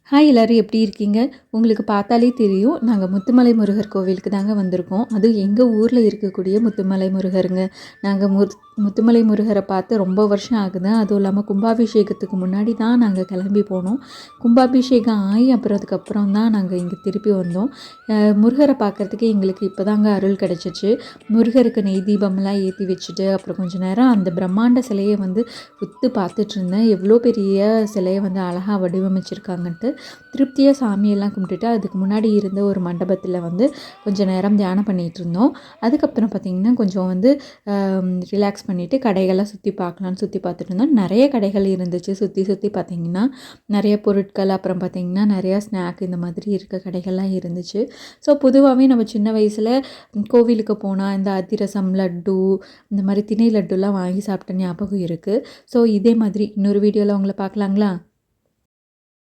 Hi எல்லோரும் எப்படி இருக்கீங்க? உங்களுக்கு பார்த்தாலே தெரியும். நாங்க முத்துமலை முருகர் கோவிலுக்கு தாங்க வந்திருக்கோம். அதுவும் எங்க ஊர்ல இருக்கக்கூடிய முத்துமலை முருகருங்க. நாங்க முத்துமலை முருகரை பார்த்து ரொம்ப வருஷம் ஆகுது. அதுவும் இல்லாமல் கும்பாபிஷேகத்துக்கு முன்னாடி தான் நாங்கள் கிளம்பி போனோம். கும்பாபிஷேகம் ஆகி அதுக்கப்புறம் தான் நாங்கள் இங்கே திருப்பி வந்தோம். முருகரை பார்க்குறதுக்கு எங்களுக்கு இப்போ தாங்க அருள் கிடச்சிச்சு. முருகருக்கு நெய் தீபம்லாம் ஏற்றி வச்சுட்டு அப்புறம் கொஞ்சம் நேரம் அந்த பிரம்மாண்ட சிலையை வந்து உத்து பார்த்துட்ருந்தேன். எவ்வளோ பெரிய சிலையை வந்து அழகாக வடிவமைச்சிருக்காங்கன்ட்டு. திருப்தியாக சாமியெல்லாம் கும்பிட்டுட்டு அதுக்கு முன்னாடி இருந்த ஒரு மண்டபத்தில் வந்து கொஞ்சம் நேரம் தியானம் பண்ணிகிட்டு இருந்தோம். அதுக்கப்புறம் பார்த்திங்கன்னா கொஞ்சம் வந்து ரிலாக்ஸ் பண்ணிவிட்டு கடைகள்லாம் சுற்றி பார்க்கலான்னு சுற்றி பார்த்துட்டு இருந்தோம். நிறைய கடைகள் இருந்துச்சு. சுற்றி சுற்றி பார்த்திங்கன்னா நிறைய பொருட்கள், அப்புறம் பார்த்திங்கன்னா நிறையா ஸ்நாக் இந்த மாதிரி இருக்க கடைகள்லாம் இருந்துச்சு. ஸோ பொதுவாகவே நம்ம சின்ன வயசில் கோவிலுக்கு போனால் இந்த அதிரசம், லட்டு, இந்த மாதிரி திணை லட்டுலாம் வாங்கி சாப்பிட்ட ஞாபகம் இருக்குது. ஸோ இதே மாதிரி இன்னொரு வீடியோவில் உங்களை பார்க்கலாங்களா?